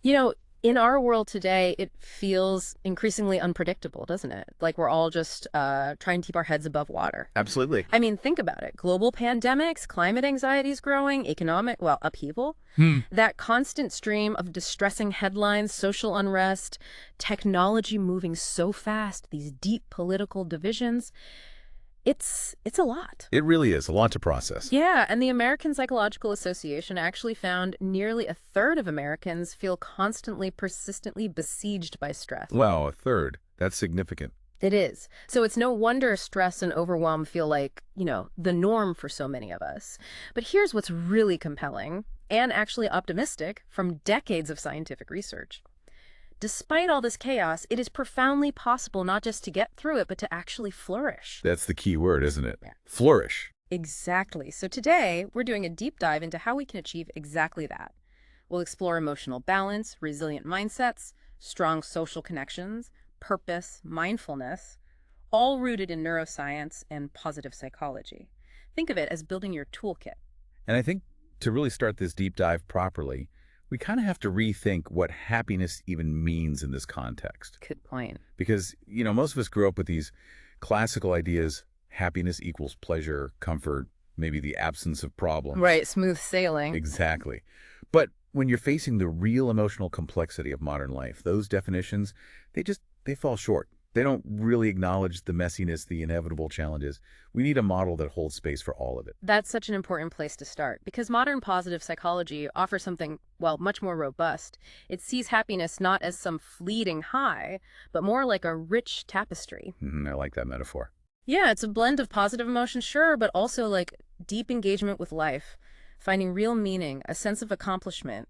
You know, in our world today, it feels increasingly unpredictable, doesn't it? Like we're all just trying to keep our heads above water. Absolutely. I mean, think about it. Global pandemics, climate anxiety is growing, economic, well, upheaval. Hmm. That constant stream of distressing headlines, social unrest, technology moving so fast, these deep political divisions, it's a lot. It really is a lot to process. Yeah, and the American Psychological Association actually found nearly a third of Americans feel constantly, persistently besieged by stress. Wow, a third. That's significant. It is. So it's no wonder stress and overwhelm feel like, the norm for so many of us. But here's what's really compelling and actually optimistic from decades of scientific research. Despite all this chaos, it is profoundly possible not just to get through it, but to actually flourish. That's the key word, isn't it? Yeah. Flourish. Exactly. So today, we're doing a deep dive into how we can achieve exactly that. We'll explore emotional balance, resilient mindsets, strong social connections, purpose, mindfulness, all rooted in neuroscience and positive psychology. Think of it as building your toolkit. And I think to really start this deep dive properly, we kind of have to rethink what happiness even means in this context. Good point. Because, most of us grew up with these classical ideas: happiness equals pleasure, comfort, maybe the absence of problems. Right, smooth sailing. Exactly. But when you're facing the real emotional complexity of modern life, those definitions, they fall short. They don't really acknowledge the messiness, the inevitable challenges. We need a model that holds space for all of it. That's such an important place to start because modern positive psychology offers something, well, much more robust. It sees happiness not as some fleeting high, but more like a rich tapestry. I like that metaphor. Yeah, it's a blend of positive emotions, sure, but also like deep engagement with life, finding real meaning, a sense of accomplishment,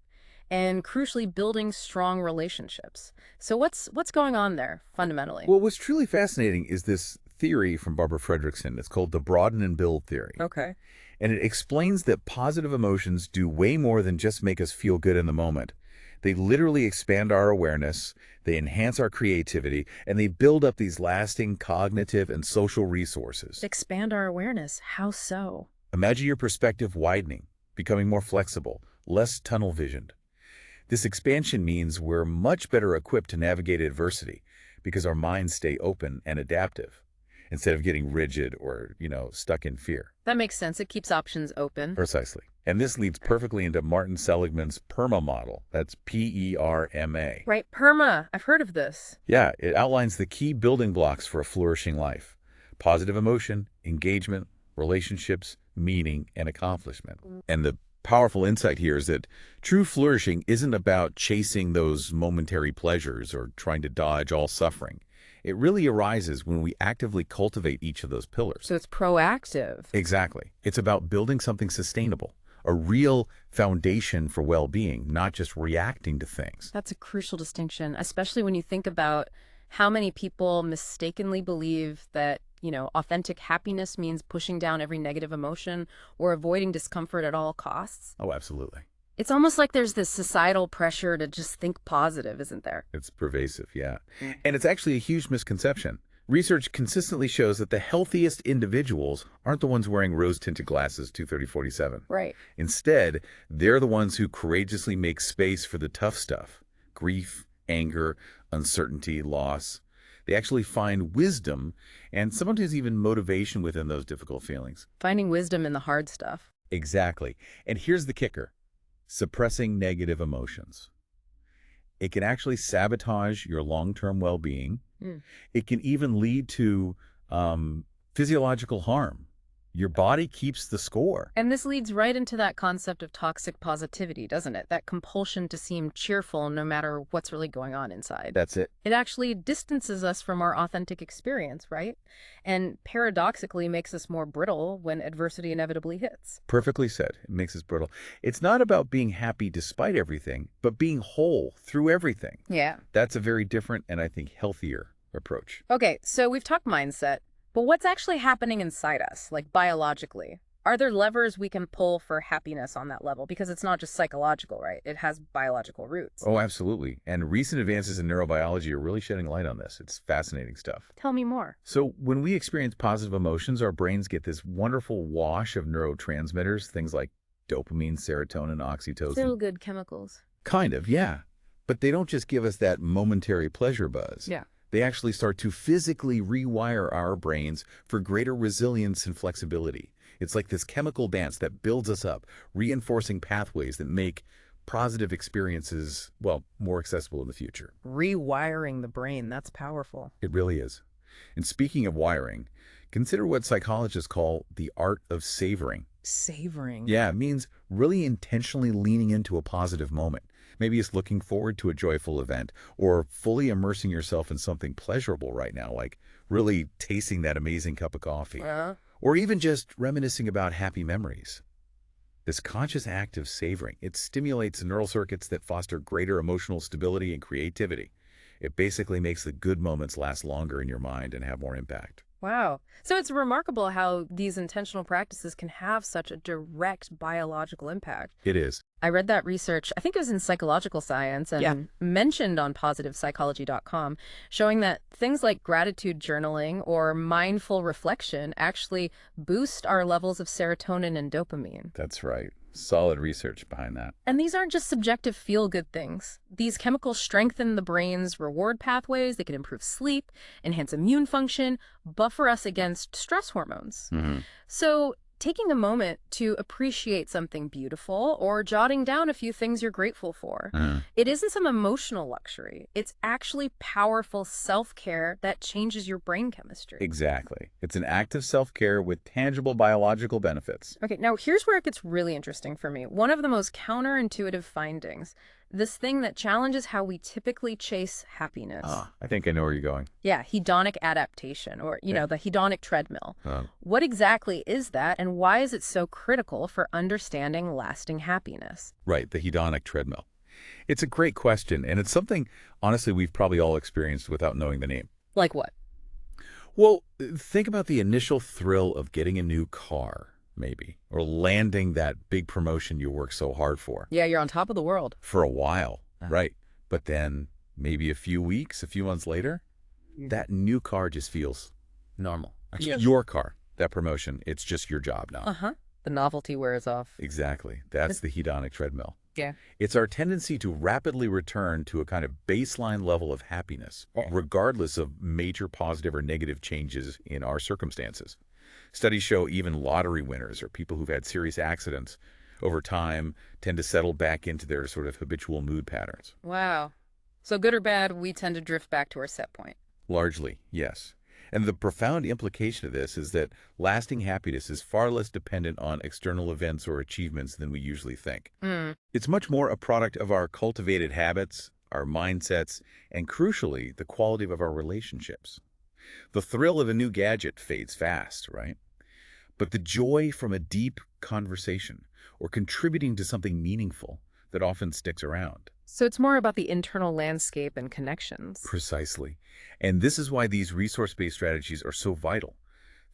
and crucially building strong relationships. So what's going on there fundamentally? Well, what's truly fascinating is this theory from Barbara Fredrickson. It's called the broaden and build theory. Okay. And it explains that positive emotions do way more than just make us feel good in the moment. They literally expand our awareness, they enhance our creativity, and they build up these lasting cognitive and social resources. Expand our awareness. How so? Imagine your perspective widening, becoming more flexible, less tunnel-visioned. This expansion means we're much better equipped to navigate adversity because our minds stay open and adaptive instead of getting rigid or, stuck in fear. That makes sense. It keeps options open. Precisely. And this leads perfectly into Martin Seligman's PERMA model. That's P-E-R-M-A. Right, PERMA. I've heard of this. Yeah, it outlines the key building blocks for a flourishing life: positive emotion, engagement, relationships, meaning, and accomplishment. And the powerful insight here is that true flourishing isn't about chasing those momentary pleasures or trying to dodge all suffering. It really arises when we actively cultivate each of those pillars. So it's proactive. Exactly. It's about building something sustainable, a real foundation for well-being, not just reacting to things. That's a crucial distinction, especially when you think about how many people mistakenly believe that, authentic happiness means pushing down every negative emotion or avoiding discomfort at all costs. Oh, absolutely. It's almost like there's this societal pressure to just think positive, isn't there? It's pervasive, yeah. And it's actually a huge misconception. Research consistently shows that the healthiest individuals aren't the ones wearing rose-tinted glasses 230-47. Right. Instead, they're the ones who courageously make space for the tough stuff: grief, anger, uncertainty, loss. They actually find wisdom and sometimes even motivation within those difficult feelings. Finding wisdom in the hard stuff. Exactly. And here's the kicker: suppressing negative emotions. It can actually sabotage your long-term well-being. It can even lead to physiological harm. Your body keeps the score. And this leads right into that concept of toxic positivity, doesn't it? That compulsion to seem cheerful no matter what's really going on inside. That's it. It actually distances us from our authentic experience, right? And paradoxically makes us more brittle when adversity inevitably hits. Perfectly said. It makes us brittle. It's not about being happy despite everything, but being whole through everything. Yeah. That's a very different and I think healthier approach. Okay, so we've talked mindset, but what's actually happening inside us, like biologically? Are there levers we can pull for happiness on that level? Because it's not just psychological, right? It has biological roots. Oh, absolutely. And recent advances in neurobiology are really shedding light on this. It's fascinating stuff. Tell me more. So when we experience positive emotions, our brains get this wonderful wash of neurotransmitters, things like dopamine, serotonin, oxytocin. Feel good chemicals. Kind of, yeah. But they don't just give us that momentary pleasure buzz. Yeah. They actually start to physically rewire our brains for greater resilience and flexibility. It's like this chemical dance that builds us up, reinforcing pathways that make positive experiences, well, more accessible in the future. Rewiring the brain, that's powerful. It really is. And speaking of wiring, consider what psychologists call the art of savoring. Savoring. Yeah, it means really intentionally leaning into a positive moment. Maybe it's looking forward to a joyful event or fully immersing yourself in something pleasurable right now, like really tasting that amazing cup of coffee, or even just reminiscing about happy memories. This conscious act of savoring, it stimulates neural circuits that foster greater emotional stability and creativity. It basically makes the good moments last longer in your mind and have more impact. Wow. So it's remarkable how these intentional practices can have such a direct biological impact. It is. I read that research, I think it was in Psychological Science, and mentioned on positivepsychology.com, showing that things like gratitude journaling or mindful reflection actually boost our levels of serotonin and dopamine. That's right. Solid research behind that. And these aren't just subjective feel-good things. These chemicals strengthen the brain's reward pathways. They can improve sleep, enhance immune function, buffer us against stress hormones. So taking a moment to appreciate something beautiful or jotting down a few things you're grateful for, it isn't some emotional luxury. It's actually powerful self-care that changes your brain chemistry. Exactly. It's an act of self-care with tangible biological benefits. Okay, now here's where it gets really interesting for me. One of the most counterintuitive findings, this thing that challenges how we typically chase happiness. I think I know where you're going. Yeah, hedonic adaptation, or, the hedonic treadmill. What exactly is that, and why is it so critical for understanding lasting happiness? Right, the hedonic treadmill. It's a great question, and it's something, honestly, we've probably all experienced without knowing the name. Like what? Well, think about the initial thrill of getting a new car, maybe, or landing that big promotion you worked so hard for. Yeah, you're on top of the world. For a while, right. But then maybe a few weeks, a few months later, that new car just feels normal. It's your car, that promotion. It's just your job now. The novelty wears off. Exactly. That's the hedonic treadmill. Yeah. It's our tendency to rapidly return to a kind of baseline level of happiness, regardless of major positive or negative changes in our circumstances. Studies show even lottery winners or people who've had serious accidents over time tend to settle back into their sort of habitual mood patterns. Wow. So good or bad, we tend to drift back to our set point. Largely, yes. And the profound implication of this is that lasting happiness is far less dependent on external events or achievements than we usually think. It's much more a product of our cultivated habits, our mindsets, and crucially, the quality of our relationships. The thrill of a new gadget fades fast, right? But the joy from a deep conversation or contributing to something meaningful that often sticks around. So it's more about the internal landscape and connections. Precisely. And this is why these resource-based strategies are so vital.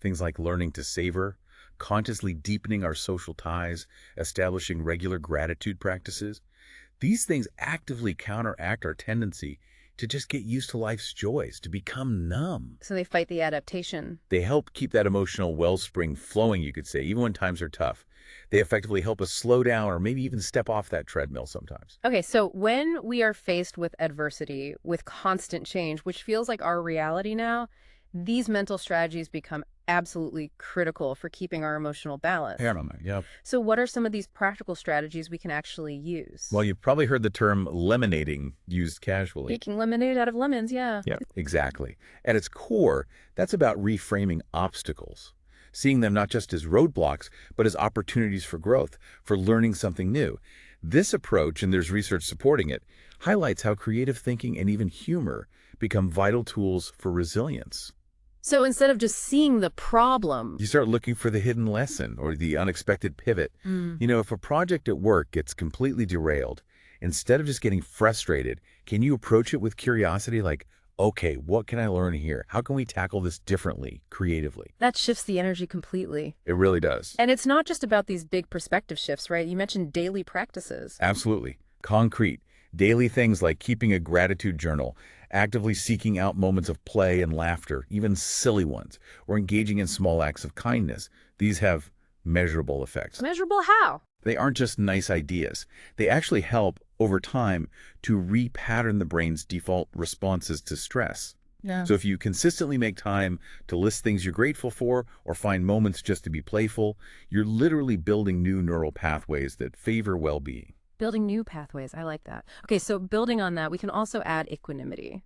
Things like learning to savor, consciously deepening our social ties, establishing regular gratitude practices. These things actively counteract our tendency to just get used to life's joys, to become numb. So they fight the adaptation. They help keep that emotional wellspring flowing, you could say, even when times are tough. They effectively help us slow down or maybe even step off that treadmill sometimes. Okay, so when we are faced with adversity, with constant change, which feels like our reality now, these mental strategies become absolutely critical for keeping our emotional balance. Paramount, yeah. So what are some of these practical strategies we can actually use? Well, you've probably heard the term lemonading used casually. Making lemonade out of lemons, yeah. Yeah, exactly. At its core, that's about reframing obstacles, seeing them not just as roadblocks, but as opportunities for growth, for learning something new. This approach, and there's research supporting it, highlights how creative thinking and even humor become vital tools for resilience. So instead of just seeing the problem, you start looking for the hidden lesson or the unexpected pivot. If a project at work gets completely derailed, instead of just getting frustrated, can you approach it with curiosity like, okay, what can I learn here? How can we tackle this differently, creatively? that shifts the energy completely. It really does. And it's not just about these big perspective shifts, right? You mentioned daily practices. Absolutely. Concrete. Daily things like keeping a gratitude journal, actively seeking out moments of play and laughter, even silly ones, or engaging in small acts of kindness. These have measurable effects. Measurable how? They aren't just nice ideas. They actually help, over time, to repattern the brain's default responses to stress. Yeah. So if you consistently make time to list things you're grateful for or find moments just to be playful, you're literally building new neural pathways that favor well-being. Building new pathways. I like that. Okay, so building on that, we can also add equanimity.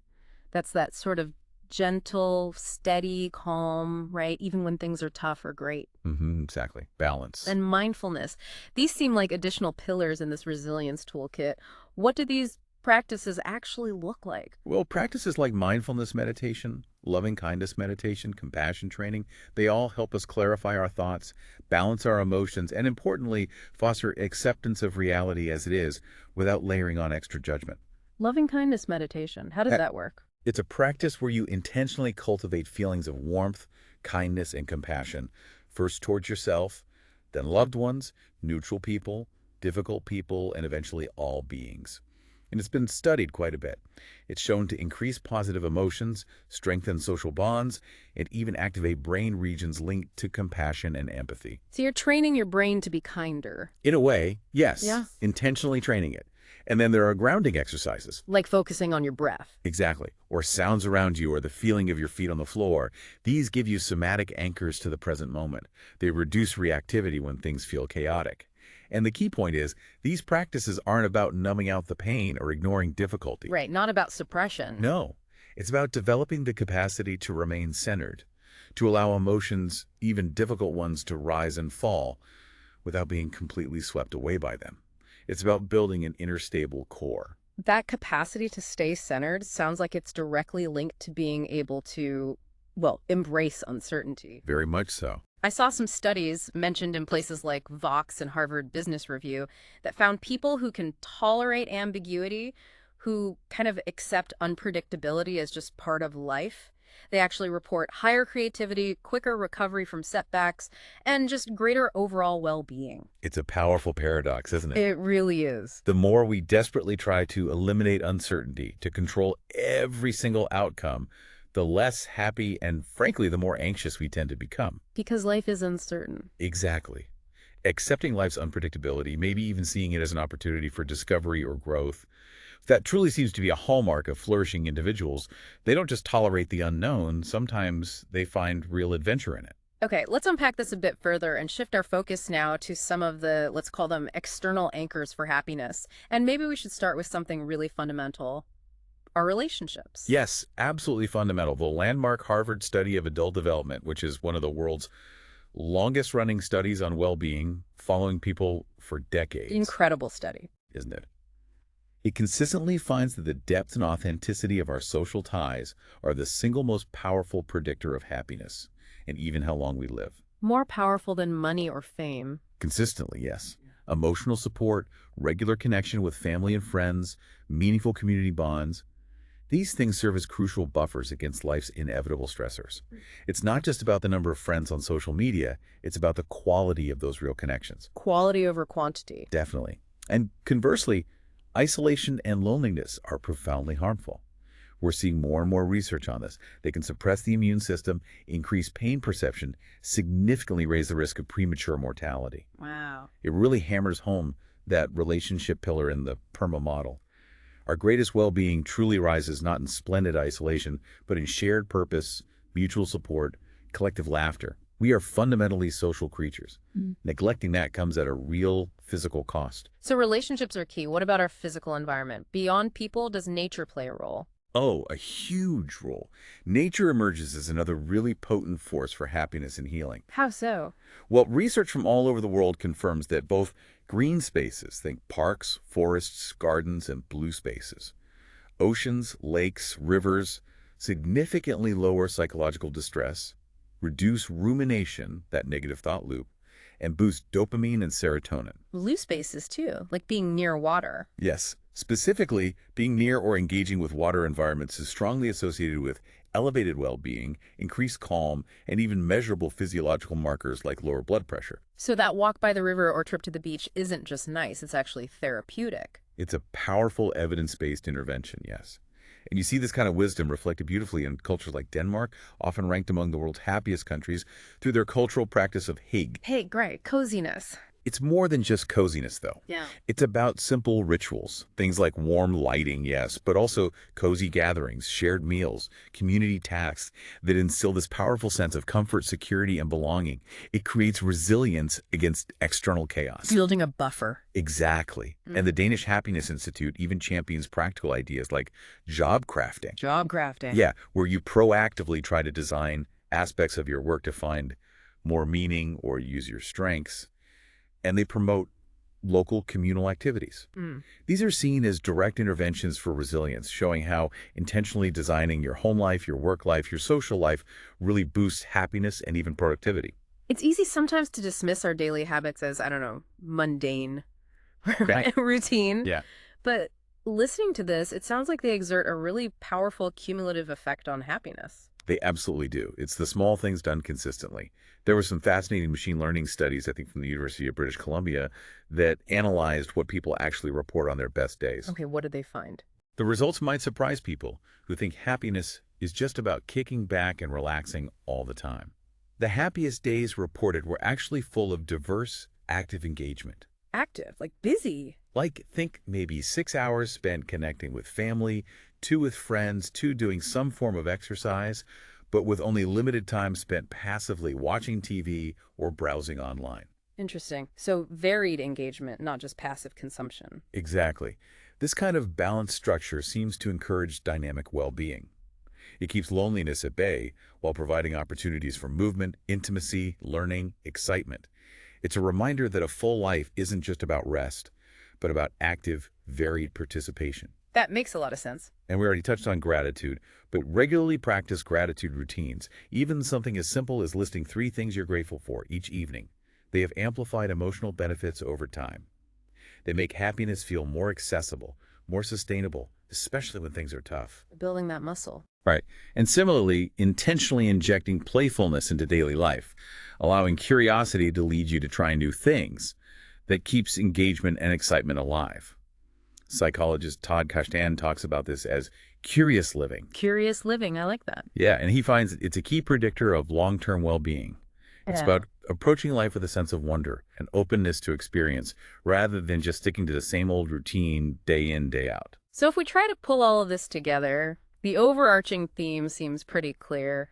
That's that sort of gentle, steady, calm, right? Even when things are tough or great. Exactly. Balance. And mindfulness. These seem like additional pillars in this resilience toolkit. What do these practices actually look like? Well, practices like mindfulness meditation, loving kindness meditation, compassion training, they all help us clarify our thoughts, balance our emotions, and importantly, foster acceptance of reality as it is without layering on extra judgment. Loving kindness meditation. How does Uh, that work? It's a practice where you intentionally cultivate feelings of warmth, kindness, and compassion, first towards yourself, then loved ones, neutral people, difficult people, and eventually all beings. And it's been studied quite a bit. It's shown to increase positive emotions, strengthen social bonds, and even activate brain regions linked to compassion and empathy. So you're training your brain to be kinder. In a way, Yeah. yes, intentionally training it. And then there are grounding exercises. Like focusing on your breath. Exactly. Or sounds around you or the feeling of your feet on the floor. These give you somatic anchors to the present moment. They reduce reactivity when things feel chaotic. And the key point is, these practices aren't about numbing out the pain or ignoring difficulty. Right, not about suppression. No, it's about developing the capacity to remain centered, to allow emotions, even difficult ones, to rise and fall without being completely swept away by them. It's about building an inner stable core. That capacity to stay centered sounds like it's directly linked to being able to, well, embrace uncertainty. Very much so. I saw some studies mentioned in places like Vox and Harvard Business Review that found people who can tolerate ambiguity, who kind of accept unpredictability as just part of life, they actually report higher creativity, quicker recovery from setbacks, and just greater overall well-being. It's a powerful paradox, isn't it? It really is. The more we desperately try to eliminate uncertainty, to control every single outcome, the less happy and, frankly, the more anxious we tend to become. Because life is uncertain. Exactly. Accepting life's unpredictability, maybe even seeing it as an opportunity for discovery or growth, that truly seems to be a hallmark of flourishing individuals. They don't just tolerate the unknown, sometimes they find real adventure in it. Okay, let's unpack this a bit further and shift our focus now to some of the, let's call them external anchors for happiness. And maybe we should start with something really fundamental, our relationships. Yes, absolutely fundamental. The landmark Harvard study of adult development, which is one of the world's longest-running studies on well-being, following people for decades. Incredible study. Isn't it? It consistently finds that the depth and authenticity of our social ties are the single most powerful predictor of happiness and even how long we live. More powerful than money or fame. Consistently, yes. Emotional support, regular connection with family and friends, meaningful community bonds. These things serve as crucial buffers against life's inevitable stressors. It's not just about the number of friends on social media, it's about the quality of those real connections. Quality over quantity. Definitely. And conversely, isolation and loneliness are profoundly harmful. We're seeing more and more research on this. They can suppress the immune system, increase pain perception, significantly raise the risk of premature mortality. Wow. It really hammers home that relationship pillar in the PERMA model. Our greatest well-being truly rises not in splendid isolation, but in shared purpose, mutual support, collective laughter. We are fundamentally social creatures. Neglecting that comes at a real physical cost. So relationships are key. What about our physical environment? Beyond people, does nature play a role? Oh, a huge role. Nature emerges as another really potent force for happiness and healing. How so? Well, research from all over the world confirms that both green spaces, think parks, forests, gardens, and blue spaces, oceans, lakes, rivers, significantly lower psychological distress, reduce rumination, that negative thought loop, and boost dopamine and serotonin. Blue spaces too, like being near water. Yes, specifically, being near or engaging with water environments is strongly associated with elevated well-being, increased calm, and even measurable physiological markers like lower blood pressure. So that walk by the river or trip to the beach isn't just nice, it's actually therapeutic. It's a powerful evidence-based intervention, yes. And you see this kind of wisdom reflected beautifully in cultures like Denmark, often ranked among the world's happiest countries, through their cultural practice of hygge. Hey, great, coziness. It's more than just coziness, though. Yeah. It's about simple rituals, things like warm lighting, yes, but also cozy gatherings, shared meals, community tasks that instill this powerful sense of comfort, security, and belonging. It creates resilience against external chaos. Building a buffer. Exactly. And the Danish Happiness Institute even champions practical ideas like job crafting. Job crafting. Yeah, where you proactively try to design aspects of your work to find more meaning or use your strengths. And they promote local communal activities. These are seen as direct interventions for resilience, showing how intentionally designing your home life, your work life, your social life really boosts happiness and even productivity. It's easy sometimes to dismiss our daily habits as, I don't know, mundane, Right. routine. Yeah. But listening to this, it sounds like they exert a really powerful cumulative effect on happiness. They absolutely do. It's the small things done consistently. There were some fascinating machine learning studies, I think from the University of British Columbia, that analyzed what people actually report on their best days. Okay, what did they find? The results might surprise people who think happiness is just about kicking back and relaxing all the time. The happiest days reported were actually full of diverse, active engagement. Active, like busy. Like, think maybe 6 hours spent connecting with family, 2 with friends, 2 doing some form of exercise, but with only limited time spent passively watching TV or browsing online. Interesting. So varied engagement, not just passive consumption. Exactly. This kind of balanced structure seems to encourage dynamic well-being. It keeps loneliness at bay while providing opportunities for movement, intimacy, learning, excitement. It's a reminder that a full life isn't just about rest, but about active, varied participation. That makes a lot of sense. And we already touched on gratitude, but regularly practice gratitude routines, even something as simple as listing 3 things you're grateful for each evening. They have amplified emotional benefits over time. They make happiness feel more accessible, more sustainable, especially when things are tough. Building that muscle. Right. And similarly, intentionally injecting playfulness into daily life, allowing curiosity to lead you to try new things, that keeps engagement and excitement alive. Psychologist Todd Kashdan talks about this as curious living. Curious living, I like that. Yeah, and he finds it's a key predictor of long-term well-being. It's about approaching life with a sense of wonder and openness to experience, rather than just sticking to the same old routine day in, day out. So if we try to pull all of this together, the overarching theme seems pretty clear.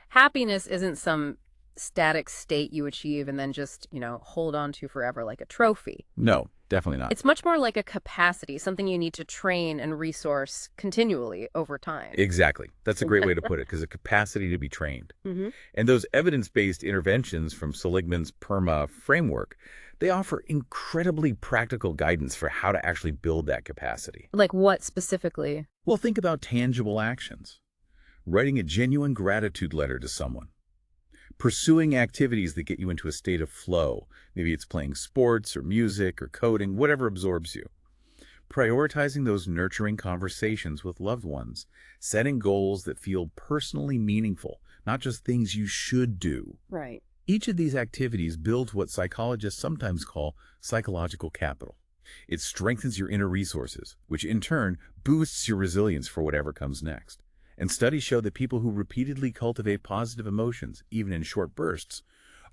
Happiness isn't some static state you achieve and then just, hold on to forever like a trophy. No, definitely not. It's much more like a capacity, something you need to train and resource continually over time. Exactly. That's a great way to put it, because a capacity to be trained. And those evidence-based interventions from Seligman's PERMA framework, they offer incredibly practical guidance for how to actually build that capacity. Like what specifically? Well, think about tangible actions. Writing a genuine gratitude letter to someone. Pursuing activities that get you into a state of flow. Maybe it's playing sports or music or coding, whatever absorbs you. Prioritizing those nurturing conversations with loved ones. Setting goals that feel personally meaningful, not just things you should do. Right. Each of these activities builds what psychologists sometimes call psychological capital. It strengthens your inner resources, which in turn boosts your resilience for whatever comes next. And studies show that people who repeatedly cultivate positive emotions, even in short bursts,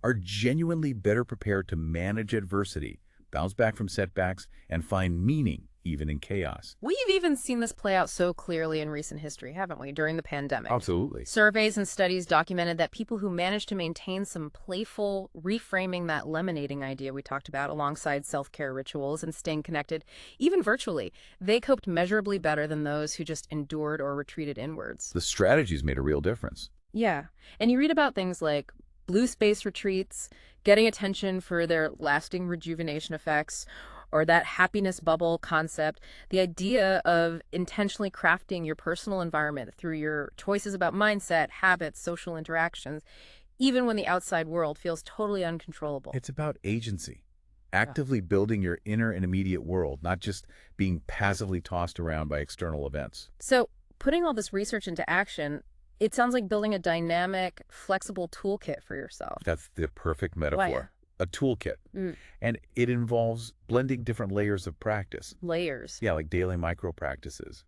are genuinely better prepared to manage adversity, bounce back from setbacks, and find meaning even in chaos. We've even seen this play out so clearly in recent history, haven't we, during the pandemic? Absolutely. Surveys and studies documented that people who managed to maintain some playful reframing, that lemonading idea we talked about, alongside self-care rituals and staying connected, even virtually, they coped measurably better than those who just endured or retreated inwards. The strategies made a real difference. Yeah. And you read about things like blue space retreats, getting attention for their lasting rejuvenation effects, or that happiness bubble concept, the idea of intentionally crafting your personal environment through your choices about mindset, habits, social interactions, even when the outside world feels totally uncontrollable. It's about agency, actively building your inner and immediate world, not just being passively tossed around by external events. So putting all this research into action, it sounds like building a dynamic, flexible toolkit for yourself. That's the perfect metaphor. Wow. A toolkit. And it involves blending different layers of practice. Layers. Yeah, like daily micro practices.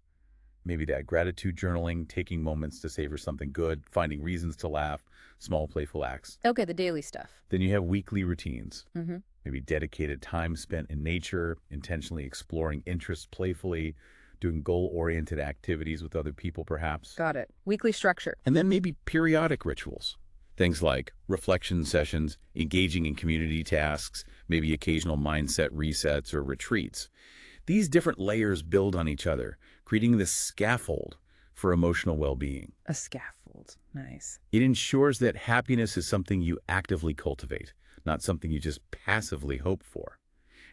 Maybe that gratitude journaling, taking moments to savor something good, finding reasons to laugh, small playful acts. Okay, the daily stuff. Then you have weekly routines, Mm-hmm. maybe dedicated time spent in nature, intentionally exploring interests playfully, doing goal-oriented activities with other people perhaps. Got it. Weekly structure. And then maybe periodic rituals. Things like reflection sessions, engaging in community tasks, maybe occasional mindset resets or retreats. These different layers build on each other, creating this scaffold for emotional well-being. A scaffold. Nice. It ensures that happiness is something you actively cultivate, not something you just passively hope for.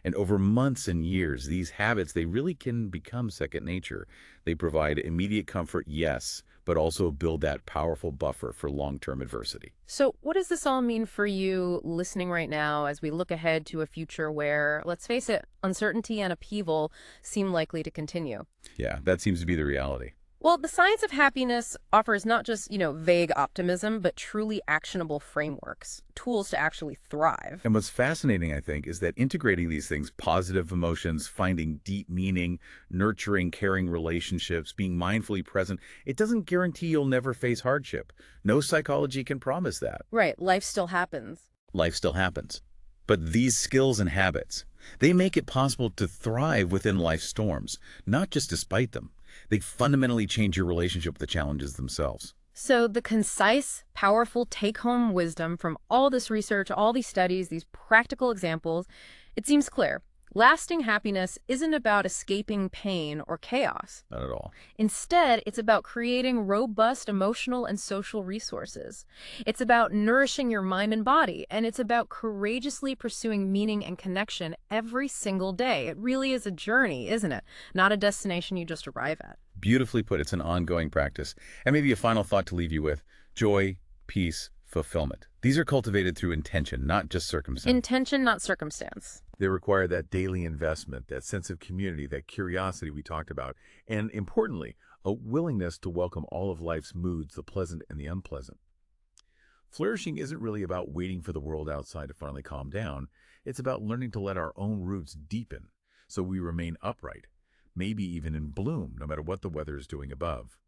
And over months and years, these habits, they really can become second nature. They provide immediate comfort, yes, but also build that powerful buffer for long-term adversity. So what does this all mean for you listening right now as we look ahead to a future where, let's face it, uncertainty and upheaval seem likely to continue? Yeah, that seems to be the reality. Well, the science of happiness offers not just, vague optimism, but truly actionable frameworks, tools to actually thrive. And what's fascinating, I think, is that integrating these things, positive emotions, finding deep meaning, nurturing, caring relationships, being mindfully present, it doesn't guarantee you'll never face hardship. No psychology can promise that. Right, life still happens. Life still happens. But these skills and habits, they make it possible to thrive within life's storms, not just despite them. They fundamentally change your relationship with the challenges themselves. So the concise, powerful take-home wisdom from all this research, all these studies, these practical examples, it seems clear. Lasting happiness isn't about escaping pain or chaos. Not at all. Instead, it's about creating robust emotional and social resources. It's about nourishing your mind and body, and it's about courageously pursuing meaning and connection every single day. It really is a journey, isn't it? Not a destination you just arrive at. Beautifully put. It's an ongoing practice. And maybe a final thought to leave you with: joy, peace, fulfillment. These are cultivated through intention, not just circumstance. Intention, not circumstance. They require that daily investment, that sense of community, that curiosity we talked about, and importantly, a willingness to welcome all of life's moods, the pleasant and the unpleasant. Flourishing isn't really about waiting for the world outside to finally calm down. It's about learning to let our own roots deepen so we remain upright, maybe even in bloom, no matter what the weather is doing above.